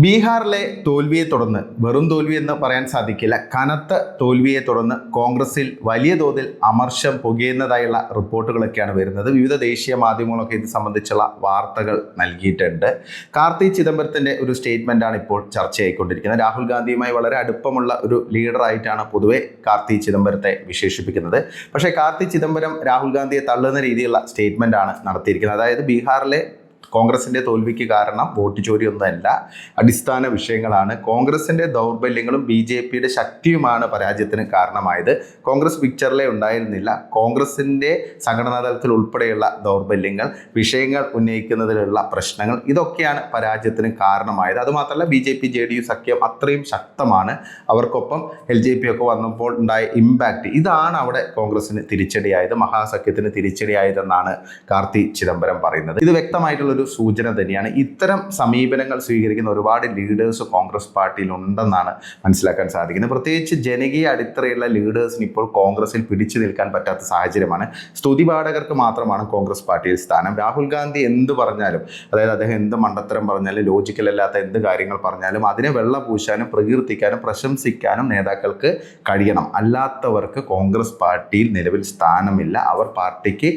ബീഹാറിലെ തോൽവിയെ തുടർന്ന് വെറും തോൽവി എന്ന് പറയാൻ സാധിക്കില്ല, കനത്ത തോൽവിയെ തുടർന്ന് കോൺഗ്രസിൽ വലിയ തോതിൽ അമർഷം പുകയുന്നതായുള്ള റിപ്പോർട്ടുകളൊക്കെയാണ് വരുന്നത്. വിവിധ ദേശീയ മാധ്യമങ്ങളൊക്കെ ഇത് സംബന്ധിച്ചുള്ള വാർത്തകൾ നൽകിയിട്ടുണ്ട്. കാർത്തി ചിദംബരത്തിൻ്റെ ഒരു സ്റ്റേറ്റ്മെൻറ്റാണ് ഇപ്പോൾ ചർച്ചയായിക്കൊണ്ടിരിക്കുന്നത്. രാഹുൽ ഗാന്ധിയുമായി വളരെ അടുപ്പമുള്ള ഒരു ലീഡറായിട്ടാണ് പൊതുവെ കാർത്തി ചിദംബരത്തെ വിശേഷിപ്പിക്കുന്നത്. പക്ഷേ കാർത്തി ചിദംബരം രാഹുൽ ഗാന്ധിയെ തള്ളുന്ന രീതിയിലുള്ള സ്റ്റേറ്റ്മെൻറ്റാണ് നടത്തിയിരിക്കുന്നത്. അതായത് ബീഹാറിലെ കോൺഗ്രസിൻ്റെ തോൽവിക്ക് കാരണം വോട്ട് ചോരിയൊന്നുമല്ല, അടിസ്ഥാന വിഷയങ്ങളാണ്. കോൺഗ്രസിൻ്റെ ദൗർബല്യങ്ങളും BJPയുടെ ശക്തിയുമാണ് പരാജയത്തിന് കാരണമായത്. കോൺഗ്രസ് പിക്ചറിലേ ഉണ്ടായിരുന്നില്ല. കോൺഗ്രസിൻ്റെ സംഘടനാ തലത്തിൽ ഉൾപ്പെടെയുള്ള ദൗർബല്യങ്ങൾ, വിഷയങ്ങൾ ഉന്നയിക്കുന്നതിലുള്ള പ്രശ്നങ്ങൾ, ഇതൊക്കെയാണ് പരാജയത്തിന് കാരണമായത്. അതുമാത്രമല്ല BJP-JDU സഖ്യം അത്രയും ശക്തമാണ്. അവർക്കൊപ്പം LJP ഒക്കെ വന്നപ്പോൾ ഉണ്ടായ ഇമ്പാക്റ്റ്, ഇതാണ് അവിടെ കോൺഗ്രസിന് തിരിച്ചടിയായത്, മഹാസഖ്യത്തിന് തിരിച്ചടിയായതെന്നാണ് കാർത്തി ചിദംബരം പറയുന്നത്. ഇത് വ്യക്തമായിട്ടുള്ള സൂചന തന്നെയാണ്. ഇത്തരം സമീപനങ്ങൾ സ്വീകരിക്കുന്ന ഒരുപാട് ലീഡേഴ്സ് കോൺഗ്രസ് പാർട്ടിയിൽ ഉണ്ടെന്നാണ് മനസ്സിലാക്കാൻ സാധിക്കുന്നത്. പ്രത്യേകിച്ച് ജനകീയ അടിത്തറയുള്ള ലീഡേഴ്സിന് ഇപ്പോൾ കോൺഗ്രസിൽ പിടിച്ചു നിൽക്കാൻ പറ്റാത്ത സാഹചര്യമാണ്. സ്തുതിപാഠകർക്ക് മാത്രമാണ് കോൺഗ്രസ് പാർട്ടിയിൽ സ്ഥാനം. രാഹുൽ ഗാന്ധി എന്ത് പറഞ്ഞാലും, അതായത് അദ്ദേഹം എന്ത് മണ്ടത്തരം പറഞ്ഞാലും, ലോജിക്കലല്ലാത്ത എന്ത് കാര്യങ്ങൾ പറഞ്ഞാലും അതിനെ വെള്ളപൂശാനും പ്രകീർത്തിക്കാനും പ്രശംസിക്കാനും നേതാക്കൾക്ക് കഴിയണം. അല്ലാത്തവർക്ക് കോൺഗ്രസ് പാർട്ടിയിൽ നിലവിൽ സ്ഥാനമില്ല. അവർ പാർട്ടിക്ക്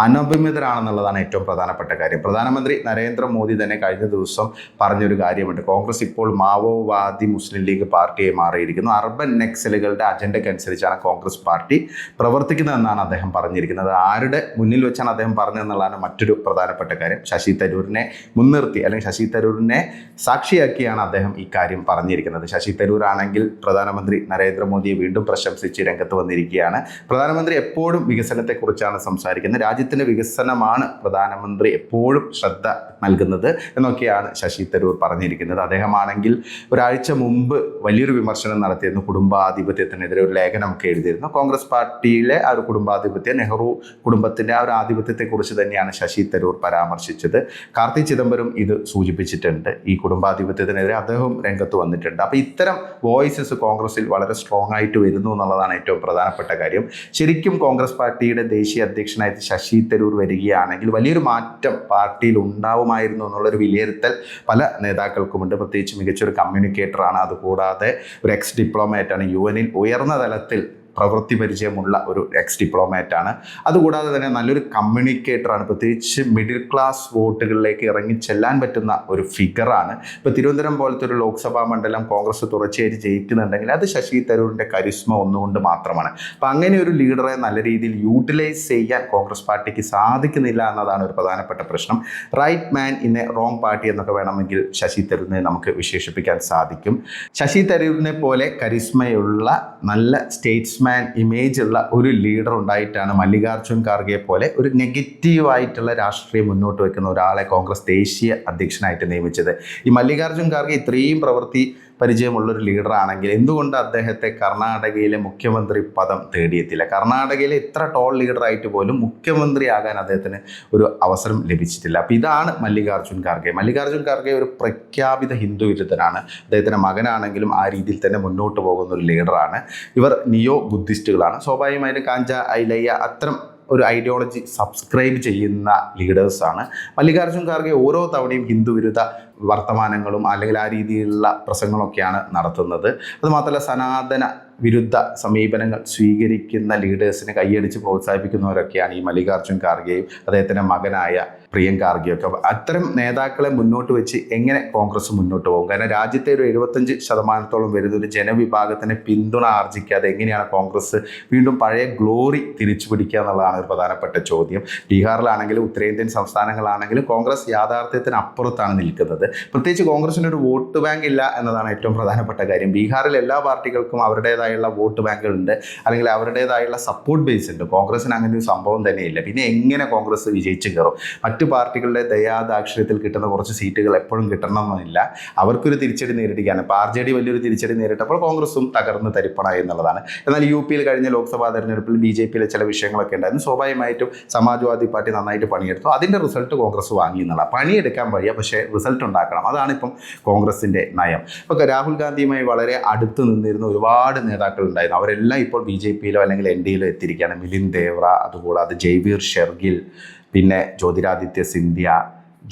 അനഭിമിതരാണെന്നുള്ളതാണ് ഏറ്റവും പ്രധാനപ്പെട്ട കാര്യം. പ്രധാനമന്ത്രി നരേന്ദ്രമോദി തന്നെ കഴിഞ്ഞ ദിവസം പറഞ്ഞൊരു കാര്യമുണ്ട്. കോൺഗ്രസ് ഇപ്പോൾ മാവോവാദി മുസ്ലിം ലീഗ് പാർട്ടിയായി മാറിയിരിക്കുന്നു. അർബൻ നക്സലുകളുടെ അജണ്ടയ്ക്കനുസരിച്ചാണ് കോൺഗ്രസ് പാർട്ടി പ്രവർത്തിക്കുന്നതെന്നാണ് അദ്ദേഹം പറഞ്ഞിരിക്കുന്നത്. ആരുടെ മുന്നിൽ വെച്ചാണ് അദ്ദേഹം പറഞ്ഞതെന്നുള്ളതാണ് മറ്റൊരു പ്രധാനപ്പെട്ട കാര്യം. ശശി തരൂരിനെ മുൻനിർത്തി, അല്ലെങ്കിൽ ശശി തരൂരിനെ സാക്ഷിയാക്കിയാണ് അദ്ദേഹം ഈ കാര്യം പറഞ്ഞിരിക്കുന്നത്. ശശി തരൂർ ആണെങ്കിൽ പ്രധാനമന്ത്രി നരേന്ദ്രമോദിയെ വീണ്ടും പ്രശംസിച്ച് രംഗത്ത് വന്നിരിക്കുകയാണ്. പ്രധാനമന്ത്രി എപ്പോഴും വികസനത്തെക്കുറിച്ചാണ് സംസാരിക്കുന്നത്. രാജ്യത്തിൻ്റെ വികസനമാണ് പ്രധാനമന്ത്രി എപ്പോഴും ശ്രദ്ധ നൽകുന്നത് എന്നൊക്കെയാണ് ശശി തരൂർ പറഞ്ഞിരിക്കുന്നത്. അദ്ദേഹമാണെങ്കിൽ ഒരാഴ്ച മുമ്പ് വലിയൊരു വിമർശനം നടത്തിയിരുന്നു. കുടുംബാധിപത്യത്തിനെതിരെ ഒരു ലേഖനമൊക്കെ എഴുതിയിരുന്നു. കോൺഗ്രസ് പാർട്ടിയിലെ ആ ഒരു കുടുംബാധിപത്യം, നെഹ്റു കുടുംബത്തിൻ്റെ ആ ഒരു ആധിപത്യത്തെക്കുറിച്ച് തന്നെയാണ് ശശി തരൂർ പരാമർശിച്ചത്. കാർത്തി ചിദംബരം ഇത് സൂചിപ്പിച്ചിട്ടുണ്ട്. ഈ കുടുംബാധിപത്യത്തിനെതിരെ അദ്ദേഹം രംഗത്ത് വന്നിട്ടുണ്ട്. അപ്പോൾ ഇത്തരം വോയിസസ് കോൺഗ്രസിൽ വളരെ സ്ട്രോങ് ആയിട്ട് വരുന്നു എന്നുള്ളതാണ് ഏറ്റവും പ്രധാനപ്പെട്ട കാര്യം. ശരിക്കും കോൺഗ്രസ് പാർട്ടിയുടെ ദേശീയ അധ്യക്ഷനായിട്ട് ശശി തരൂർ വരികയാണെങ്കിൽ വലിയൊരു മാറ്റം പാർട്ടിയിൽ ഉണ്ടാവുമായിരുന്നു എന്നുള്ളൊരു വിലയിരുത്തൽ പല നേതാക്കൾക്കുമുണ്ട്. പ്രത്യേകിച്ച് മികച്ചൊരു കമ്മ്യൂണിക്കേറ്ററാണ്. അതുകൂടാതെ ഒരു എക്സ് ഡിപ്ലോമാറ്റാണ്. UN ഉയർന്ന തലത്തിൽ പ്രവൃത്തി പരിചയമുള്ള ഒരു എക്സ് ഡിപ്ലോമാറ്റാണ്. അതുകൂടാതെ തന്നെ നല്ലൊരു കമ്മ്യൂണിക്കേറ്ററാണ്. പ്രത്യേകിച്ച് മിഡിൽ ക്ലാസ് വോട്ടുകളിലേക്ക് ഇറങ്ങി ചെല്ലാൻ പറ്റുന്ന ഒരു ഫിഗറാണ്. ഇപ്പോൾ തിരുവനന്തപുരം പോലത്തെ ഒരു ലോക്സഭാ മണ്ഡലം കോൺഗ്രസ് തുടർച്ചയായിട്ട് ജയിക്കുന്നുണ്ടെങ്കിൽ അത് ശശി തരൂരിൻ്റെ കരിസ്മ ഒന്നുകൊണ്ട് മാത്രമാണ്. അപ്പോൾ അങ്ങനെ ഒരു ലീഡറെ നല്ല രീതിയിൽ യൂട്ടിലൈസ് ചെയ്യാൻ കോൺഗ്രസ് പാർട്ടിക്ക് സാധിക്കുന്നില്ല എന്നതാണ് ഒരു പ്രധാനപ്പെട്ട പ്രശ്നം. Right man in a wrong party എന്നൊക്കെ വേണമെങ്കിൽ ശശി തരൂരിനെ നമുക്ക് വിശേഷിപ്പിക്കാൻ സാധിക്കും. ശശി തരൂരിനെ പോലെ കരിസ്മയുള്ള നല്ല സ്റ്റേറ്റ്സ്മാൻ ഇമേജ് ഉള്ള ഒരു ലീഡർ ഉണ്ടായിട്ടാണ് മല്ലികാർജുൻ ഖാർഗെ പോലെ ഒരു നെഗറ്റീവായിട്ടുള്ള രാഷ്ട്രീയം മുന്നോട്ട് വെക്കുന്ന ഒരാളെ കോൺഗ്രസ് ദേശീയ അധ്യക്ഷനായിട്ട് നിയമിച്ചത്. ഈ മല്ലികാർജുൻ ഖാർഗെ ഇത്രയും പ്രവൃത്തി പരിചയമുള്ളൊരു ലീഡറാണെങ്കിൽ എന്തുകൊണ്ട് അദ്ദേഹത്തെ കർണാടകയിലെ മുഖ്യമന്ത്രി പദം തേടിയെത്തില്ല? കർണാടകയിലെ ഇത്ര ടോൾ ലീഡറായിട്ട് പോലും മുഖ്യമന്ത്രിയാകാൻ അദ്ദേഹത്തിന് ഒരു അവസരം ലഭിച്ചിട്ടില്ല. അപ്പോൾ ഇതാണ് മല്ലികാർജുൻ ഖാർഗെ. മല്ലികാർജുൻ ഖാർഗെ ഒരു പ്രഖ്യാപിത ഹിന്ദു വിരുദ്ധനാണ്. അദ്ദേഹത്തിൻ്റെ മകനാണെങ്കിലും ആ രീതിയിൽ തന്നെ മുന്നോട്ട് പോകുന്ന ഒരു ലീഡറാണ്. ഇവർ നിയോ ബുദ്ധിസ്റ്റുകളാണ്. സ്വാഭാവികമായിട്ടും കാഞ്ച ഐലയ്യ അത്തരം ഒരു ഐഡിയോളജി സബ്സ്ക്രൈബ് ചെയ്യുന്ന ലീഡേഴ്സാണ്. മല്ലികാർജുൻ ഖാർഗെ ഓരോ തവണയും ഹിന്ദു വിരുദ്ധ വർത്തമാനങ്ങളും അല്ലെങ്കിൽ ആ രീതിയിലുള്ള പ്രസംഗങ്ങളൊക്കെയാണ് നടത്തുന്നത്. അതുമാത്രമല്ല സനാതന വിരുദ്ധ സമീപനങ്ങൾ സ്വീകരിക്കുന്ന ലീഡേഴ്സിനെ കൈയടിച്ച് പ്രോത്സാഹിപ്പിക്കുന്നവരൊക്കെയാണ് ഈ മല്ലികാർജുൻ ഖാർഗെയും അദ്ദേഹത്തിൻ്റെ മകനായ പ്രിയങ്ക ഖാർഗെയൊക്കെ. അത്തരം നേതാക്കളെ മുന്നോട്ട് വെച്ച് എങ്ങനെ കോൺഗ്രസ് മുന്നോട്ട് പോകും? കാരണം രാജ്യത്തെ ഒരു 75% വരുന്ന ഒരു ജനവിഭാഗത്തിന് പിന്തുണ ആർജിക്കാതെ എങ്ങനെയാണ് കോൺഗ്രസ് വീണ്ടും പഴയ ഗ്ലോറി തിരിച്ചു പിടിക്കുക എന്നുള്ളതാണ് ഒരു പ്രധാനപ്പെട്ട ചോദ്യം. ബീഹാറിലാണെങ്കിലും ഉത്തരേന്ത്യൻ സംസ്ഥാനങ്ങളാണെങ്കിലും കോൺഗ്രസ് യാഥാർത്ഥ്യത്തിന് അപ്പുറത്താണ് നിൽക്കുന്നത്. പ്രത്യേകിച്ച് കോൺഗ്രസിന് ഒരു വോട്ട് ബാങ്ക് ഇല്ല എന്നതാണ് ഏറ്റവും പ്രധാനപ്പെട്ട കാര്യം. ബീഹാറിൽ എല്ലാ പാർട്ടികൾക്കും അവരുടേതായുള്ള വോട്ട് ബാങ്കുകളുണ്ട്, അല്ലെങ്കിൽ അവരുടേതായുള്ള സപ്പോർട്ട് ബേസ് ഉണ്ട്. കോൺഗ്രസിന് അങ്ങനെ ഒരു സംഭവം തന്നെയില്ല. പിന്നെ എങ്ങനെ കോൺഗ്രസ് വിജയിച്ച് കയറും? മറ്റു പാർട്ടികളുടെ ദയാദാക്ഷിണ്യത്തിൽ കിട്ടുന്ന കുറച്ച് സീറ്റുകൾ എപ്പോഴും കിട്ടണമെന്നില്ല. അവർക്കൊരു തിരിച്ചടി നേരിടുകയാണ്. ഇപ്പോൾ RJD വലിയൊരു തിരിച്ചടി നേരിട്ടപ്പോൾ കോൺഗ്രസും തകർന്ന് തരിപ്പണായി എന്നുള്ളതാണ്. എന്നാൽ UP കഴിഞ്ഞ ലോക്സഭാ തെരഞ്ഞെടുപ്പിൽ BJPയിലെ ചില വിഷയങ്ങളൊക്കെ ഉണ്ടായിരുന്നു. സ്വാഭാവികമായിട്ടും സമാജ്വാദി പാർട്ടി നന്നായിട്ട് പണിയെടുത്തു. അതിൻ്റെ റിസൾട്ട് കോൺഗ്രസ് വാങ്ങി എന്നുള്ള. പണിയെടുക്കാൻ വയ്യ, പക്ഷേ റിസൾട്ട് ഉണ്ടാക്കണം. അതാണ് ഇപ്പം കോൺഗ്രസിൻ്റെ നയം. ഇപ്പോൾ രാഹുൽ ഗാന്ധിയുമായി വളരെ അടുത്ത് നിന്നിരുന്ന ഒരുപാട് നേതാക്കൾ ഉണ്ടായിരുന്നു. അവരെല്ലാം ഇപ്പോൾ BJPയിലോ അല്ലെങ്കിൽ NDAയിലോ എത്തിയിരിക്കുകയാണ്. മിലിന്ദ് ദേവ്ര, അതുകൂടാതെ ജയ്വീർ ഷെർഗിൽ, പിന്നെ ജ്യോതിരാദിത്യ സിന്ധ്യ,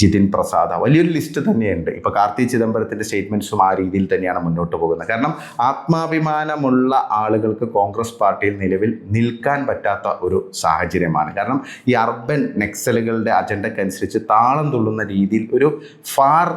ജിതിൻ പ്രസാദ്, വലിയൊരു ലിസ്റ്റ് തന്നെയുണ്ട്. ഇപ്പോൾ കാർത്തി ചിദംബരത്തിൻ്റെ സ്റ്റേറ്റ്മെൻറ്റ്സും ആ രീതിയിൽ തന്നെയാണ് മുന്നോട്ട് പോകുന്നത്. കാരണം ആത്മാഭിമാനമുള്ള ആളുകൾക്ക് കോൺഗ്രസ് പാർട്ടിയിൽ നിലവിൽ നിൽക്കാൻ പറ്റാത്ത ഒരു സാഹചര്യമാണ്. കാരണം ഈ അർബൻ നക്സലുകളുടെ അജണ്ടക്കനുസരിച്ച് താളം തുള്ളുന്ന രീതിയിൽ ഒരു ഫാർ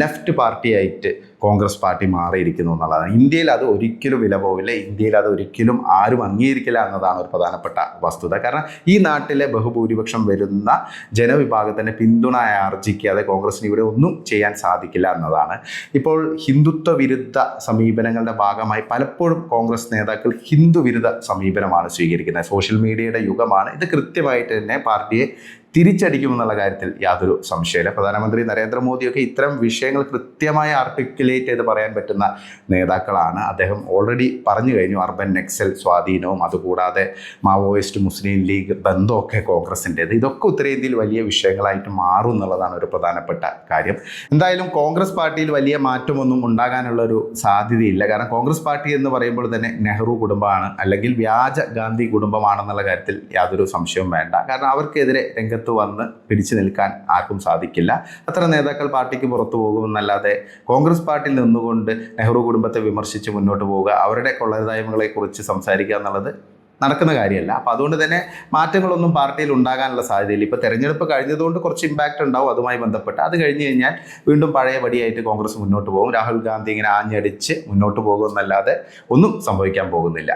ലെഫ്റ്റ് പാർട്ടിയായിട്ട് കോൺഗ്രസ് പാർട്ടി മാറിയിരിക്കുന്നു എന്നുള്ളതാണ്. ഇന്ത്യയിൽ അത് ഒരിക്കലും വില പോവില്ല, ഇന്ത്യയിൽ അത് ഒരിക്കലും ആരും അംഗീകരിക്കില്ല എന്നതാണ് ഒരു പ്രധാനപ്പെട്ട വസ്തുത. കാരണം ഈ നാട്ടിലെ ബഹുഭൂരിപക്ഷം വരുന്ന ജനവിഭാഗത്തിൻ്റെ പിന്തുണ ആർജിക്കാതെ കോൺഗ്രസിന് ഇവിടെ ഒന്നും ചെയ്യാൻ സാധിക്കില്ല എന്നതാണ്. ഇപ്പോൾ ഹിന്ദുത്വ വിരുദ്ധ സമീപനങ്ങളുടെ ഭാഗമായി പലപ്പോഴും കോൺഗ്രസ് നേതാക്കൾ ഹിന്ദു വിരുദ്ധ സമീപനമാണ് സ്വീകരിക്കുന്നത്. സോഷ്യൽ മീഡിയയുടെ യുഗമാണ്. ഇത് കൃത്യമായിട്ട് തന്നെ പാർട്ടിയെ തിരിച്ചടിക്കുമെന്നുള്ള കാര്യത്തിൽ യാതൊരു സംശയമില്ല. പ്രധാനമന്ത്രി നരേന്ദ്രമോദിയൊക്കെ ഇത്തരം വിഷയങ്ങൾ കൃത്യമായി ആർട്ടിക്കുലേറ്റ് ചെയ്ത് പറയാൻ പറ്റുന്ന നേതാക്കളാണ്. അദ്ദേഹം ഓൾറെഡി പറഞ്ഞു കഴിഞ്ഞു അർബൻ നക്സൽ സ്വാധീനവും അതുകൂടാതെ മാവോയിസ്റ്റ് മുസ്ലിം ലീഗ് ബന്ധമൊക്കെ കോൺഗ്രസിൻ്റേത്. ഇതൊക്കെ ഉത്തരേന്ത്യയിൽ വലിയ വിഷയങ്ങളായിട്ട് മാറും എന്നുള്ളതാണ് ഒരു പ്രധാനപ്പെട്ട കാര്യം. എന്തായാലും കോൺഗ്രസ് പാർട്ടിയിൽ വലിയ മാറ്റമൊന്നും ഉണ്ടാകാനുള്ളൊരു സാധ്യതയില്ല. കാരണം കോൺഗ്രസ് പാർട്ടി എന്ന് പറയുമ്പോൾ തന്നെ നെഹ്റു കുടുംബമാണ്, അല്ലെങ്കിൽ വ്യാജ ഗാന്ധി കുടുംബമാണെന്നുള്ള കാര്യത്തിൽ യാതൊരു സംശയവും വേണ്ട. കാരണം അവർക്കെതിരെ രംഗത്ത് വന്ന് പിടിച്ചു നിൽക്കാൻ ആർക്കും സാധിക്കില്ല. അത്തരം നേതാക്കൾ പാർട്ടിക്ക് പുറത്തു പോകുമെന്നല്ലാതെ കോൺഗ്രസ് പാർട്ടിയിൽ നിന്നുകൊണ്ട് നെഹ്റു കുടുംബത്തെ വിമർശിച്ച് മുന്നോട്ട് പോവുക, അവരുടെ കൊള്ളരുതായ്മകളെക്കുറിച്ച് സംസാരിക്കുക എന്നുള്ളത് നടക്കുന്ന കാര്യമല്ല. അപ്പോൾ അതുകൊണ്ട് തന്നെ മാറ്റങ്ങളൊന്നും പാർട്ടിയിൽ ഉണ്ടാകാനുള്ള സാധ്യതയില്ല. ഇപ്പോൾ തെരഞ്ഞെടുപ്പ് കഴിഞ്ഞതുകൊണ്ട് കുറച്ച് ഇമ്പാക്റ്റ് ഉണ്ടാവും അതുമായി ബന്ധപ്പെട്ട്. അത് കഴിഞ്ഞ് കഴിഞ്ഞാൽ വീണ്ടും പഴയ പടിയായിട്ട് കോൺഗ്രസ് മുന്നോട്ട് പോകും. രാഹുൽ ഗാന്ധി ഇങ്ങനെ ആഞ്ഞടിച്ച് മുന്നോട്ട് പോകുമെന്നല്ലാതെ ഒന്നും സംഭവിക്കാൻ പോകുന്നില്ല.